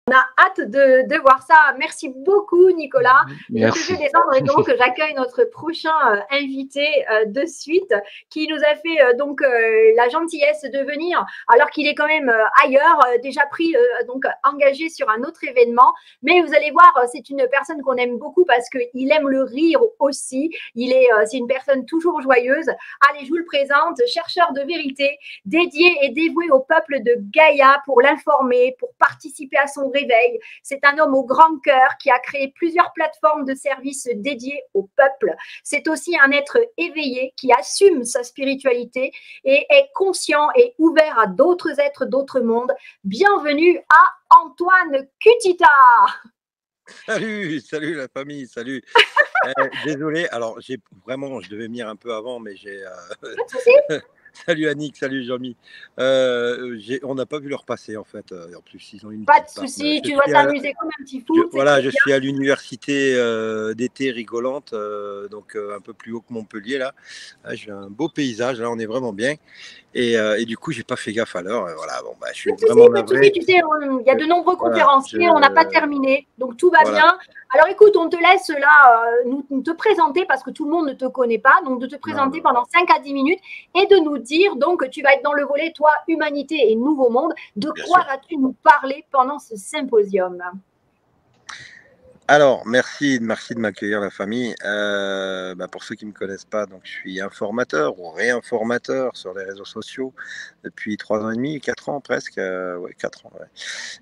On a hâte de voir ça. Merci beaucoup, Nicolas. Merci. Je vais descendre et donc j'accueille notre prochain invité de suite qui nous a fait donc la gentillesse de venir alors qu'il est quand même ailleurs, déjà pris, donc engagé sur un autre événement. Mais vous allez voir, c'est une personne qu'on aime beaucoup parce qu'il aime le rire aussi. C'est une personne toujours joyeuse. Allez, je vous le présente, chercheur de vérité, dédié et dévoué au peuple de Gaïa pour l'informer, pour participer à son réveil. C'est un homme au grand cœur qui a créé plusieurs plateformes de services dédiées au peuple. C'est aussi un être éveillé qui assume sa spiritualité et est conscient et ouvert à d'autres êtres d'autres mondes. Bienvenue à Antoine Kutita. Salut la famille, salut. Désolé, alors je devais venir un peu avant, mais j'ai. Pas de souci. Salut Annick, salut Jean-Mi. On n'a pas vu leur passer en fait. En plus, ils ont une. Pas de souci, tu dois t'amuser comme un petit fou. Voilà, je suis à l'université d'été rigolante, donc un peu plus haut que Montpellier là. J'ai un beau paysage, là on est vraiment bien. Et du coup, j'ai pas fait gaffe à l'heure. Voilà, bon, bah, je suis vraiment navré. Tu sais, il y a de nombreux conférenciers, on n'a pas terminé, donc tout va bien. Alors écoute, on te laisse là nous te présenter parce que tout le monde ne te connaît pas, donc de te présenter pendant 5 à 10 minutes et de nous dire donc que tu vas être dans le volet, toi, Humanité et Nouveau Monde. De quoi vas-tu nous parler pendant ce symposium ? Alors, merci de m'accueillir la famille. Pour ceux qui ne me connaissent pas, donc je suis informateur ou réinformateur sur les réseaux sociaux depuis 3 ans et demi, 4 ans presque. 4 ans. Ouais.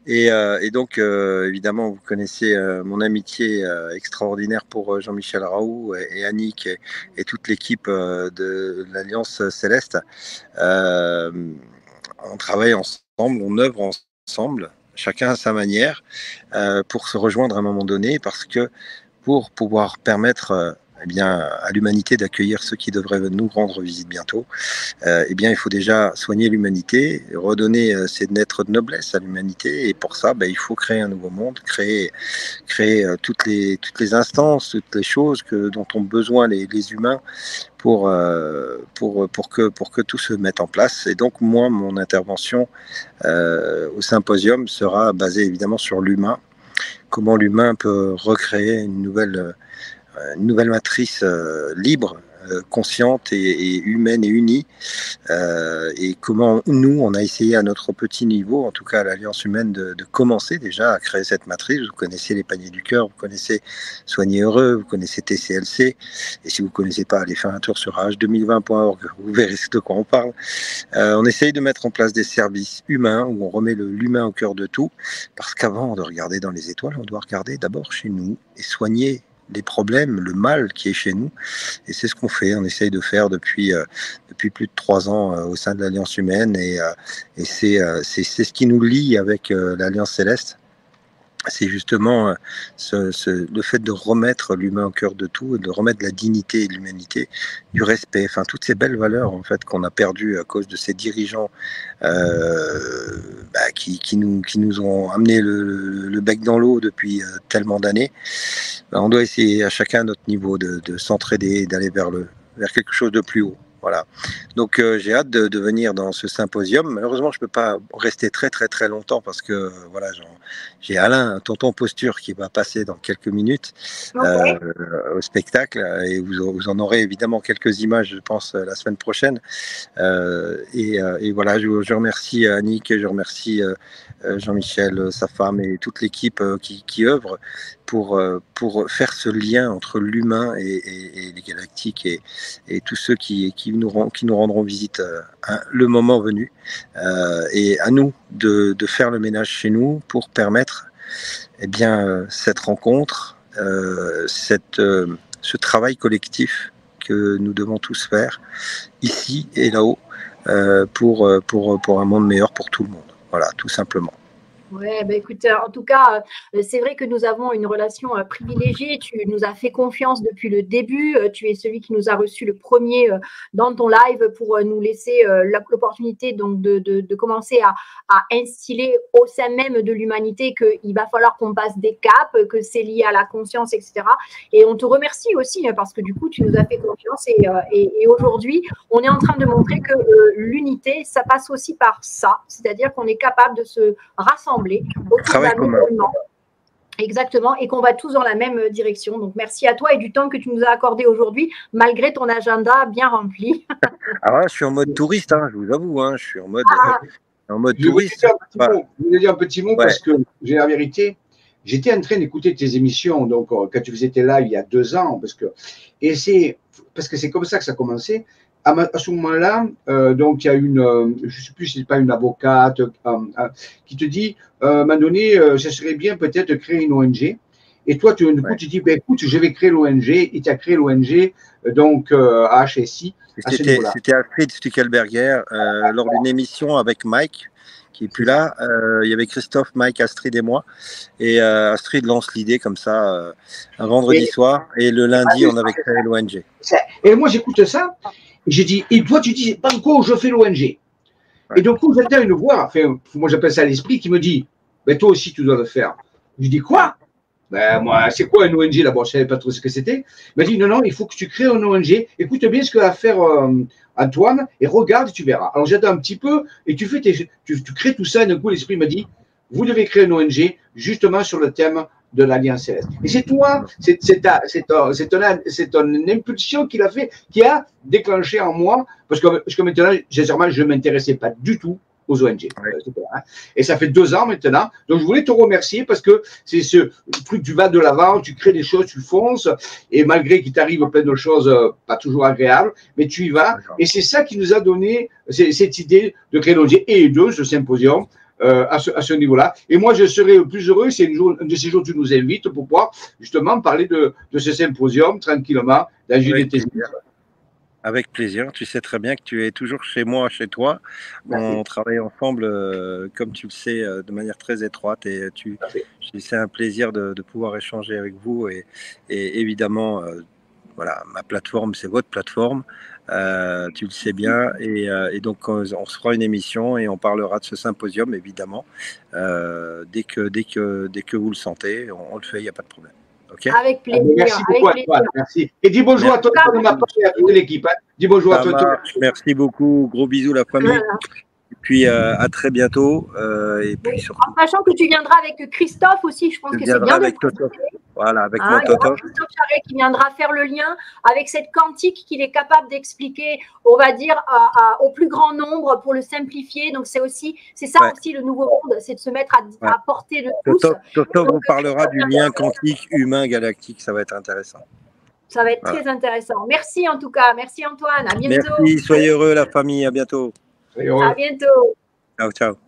Et donc, évidemment, vous connaissez mon amitié extraordinaire pour Jean-Michel Raoult et Annick et toute l'équipe de l'Alliance Céleste. On travaille ensemble, on œuvre ensemble. Chacun à sa manière, pour se rejoindre à un moment donné, parce que pour pouvoir permettre à l'humanité d'accueillir ceux qui devraient nous rendre visite bientôt, il faut déjà soigner l'humanité, redonner ses lettres de noblesse à l'humanité, et pour ça, il faut créer un nouveau monde, créer toutes les instances, toutes les choses dont ont besoin les humains pour que tout se mette en place. Et donc, moi, mon intervention au symposium sera basée évidemment sur l'humain, comment l'humain peut recréer une nouvelle matrice libre, consciente et humaine et unie, et comment nous, on a essayé à notre petit niveau, en tout cas à l'Alliance humaine, de commencer déjà à créer cette matrice. Vous connaissez les paniers du cœur, vous connaissez Soigner Heureux, vous connaissez TCLC, et si vous ne connaissez pas, allez faire un tour sur ah2020.org, vous verrez de quoi on parle. On essaye de mettre en place des services humains, où on remet l'humain au cœur de tout, parce qu'avant de regarder dans les étoiles, on doit regarder d'abord chez nous, et soigner les problèmes, le mal qui est chez nous. Et c'est ce qu'on fait, on essaye de faire depuis plus de 3 ans au sein de l'Alliance humaine, et c'est ce qui nous lie avec l'Alliance Céleste. C'est justement le fait de remettre l'humain au cœur de tout, et de remettre la dignité et l'humanité, du respect, enfin toutes ces belles valeurs en fait qu'on a perdues à cause de ces dirigeants qui nous ont amené le bec dans l'eau depuis tellement d'années. On doit essayer à chacun à notre niveau de s'entraider et d'aller vers quelque chose de plus haut. Voilà. Donc j'ai hâte de venir dans ce symposium. Malheureusement, je ne peux pas rester très très très longtemps parce que voilà, j'ai Alain, tonton Posture, qui va passer dans quelques minutes au spectacle, et vous en aurez évidemment quelques images, je pense, la semaine prochaine. Et voilà, je remercie Annick, je remercie Jean-Michel, sa femme et toute l'équipe qui œuvre pour faire ce lien entre l'humain et les galactiques et tous ceux qui nous rendront visite le moment venu, et à nous de faire le ménage chez nous pour permettre cette rencontre, ce travail collectif que nous devons tous faire ici et là-haut pour un monde meilleur pour tout le monde. Voilà, tout simplement. Ouais, écoute, en tout cas, c'est vrai que nous avons une relation privilégiée. Tu nous as fait confiance depuis le début. Tu es celui qui nous a reçus le premier dans ton live pour nous laisser l'opportunité donc de commencer à instiller au sein même de l'humanité qu'il va falloir qu'on passe des caps, que c'est lié à la conscience, etc. Et on te remercie aussi parce que du coup, tu nous as fait confiance et aujourd'hui, on est en train de montrer que l'unité, ça passe aussi par ça, c'est-à-dire qu'on est capable de se rassembler rassembler autour d'un événement. Exactement, et qu'on va tous dans la même direction. Donc, merci à toi et du temps que tu nous as accordé aujourd'hui, malgré ton agenda bien rempli. Alors là, je suis en mode touriste, hein, je vous avoue, hein, je suis en mode touriste. Je voulais dire un petit mot parce que, j'ai la vérité, j'étais en train d'écouter tes émissions, donc quand tu étais là il y a 2 ans, parce que c'est comme ça que ça a commencé. À ce moment-là, donc il y a je ne sais plus si c'est pas une avocate qui te dit, à un moment donné, ça serait bien peut-être de créer une ONG. Et toi, du coup, tu dis, ben, écoute, je vais créer l'ONG. Et tu as créé l'ONG, donc à HSI. C'était Astrid Stuckelberger lors d'une émission avec Mike, qui n'est plus là. Il y avait Christophe, Mike, Astrid et moi. Et Astrid lance l'idée comme ça un vendredi soir. Et le lundi, on avait créé l'ONG. Et moi, j'écoute ça. J'ai dit, et toi, tu dis, Banco, je fais l'ONG. Et donc, j'entends une voix, enfin, moi j'appelle ça l'esprit, qui me dit, ben, toi aussi, tu dois le faire. Je dis, quoi? Ben, moi, c'est quoi une ONG d'abord? Je ne savais pas trop ce que c'était. Il m'a dit, non, il faut que tu crées une ONG. Écoute bien ce que va faire Antoine et regarde, tu verras. Alors, j'attends un petit peu et tu crées tout ça. Et d'un coup, l'esprit m'a dit, vous devez créer une ONG justement sur le thème de l'Alliance Céleste. Et c'est toi, c'est une impulsion qui a déclenché en moi, parce que maintenant, sincèrement, je ne m'intéressais pas du tout aux ONG. Et ça fait 2 ans maintenant. Donc, je voulais te remercier parce que c'est ce truc, tu vas de l'avant, tu crées des choses, tu fonces, et malgré qu'il t'arrive plein de choses pas toujours agréables, mais tu y vas. Et c'est ça qui nous a donné cette idée de créer l'ONG et de ce symposium. À ce niveau-là. Et moi, je serais le plus heureux, c'est un de ces jours où tu nous invites pour pouvoir justement parler de ce symposium tranquillement dans une de tes émissions. Avec plaisir. Tu sais très bien que tu es toujours chez moi, chez toi. Merci. On travaille ensemble, comme tu le sais, de manière très étroite. Et c'est un plaisir de pouvoir échanger avec vous. Et évidemment, voilà, ma plateforme, c'est votre plateforme. Tu le sais bien. Et donc, on se fera une émission et on parlera de ce symposium, évidemment. Dès que vous le sentez, on le fait, il n'y a pas de problème. Okay. Avec plaisir. Merci beaucoup, Antoine. Merci. Et dis bonjour à toi, à toute l'équipe. Dis bonjour à toi. Merci beaucoup. Gros bisous, la famille. Et puis, à très bientôt. Et puis, surtout, en sachant que tu viendras avec Christophe aussi, je pense que c'est bien avec Toto. Voilà, avec mon Toto. Christophe Charret qui viendra faire le lien avec cette quantique qu'il est capable d'expliquer, on va dire, au plus grand nombre pour le simplifier. Donc, c'est ça aussi le nouveau monde, c'est de se mettre à portée de tous. Toto vous parlera du lien quantique humain galactique, ça va être intéressant. Ça va être très intéressant. Merci en tout cas. Merci Antoine. À bientôt. Merci, soyez heureux la famille. À bientôt. À bientôt. Ciao, ciao.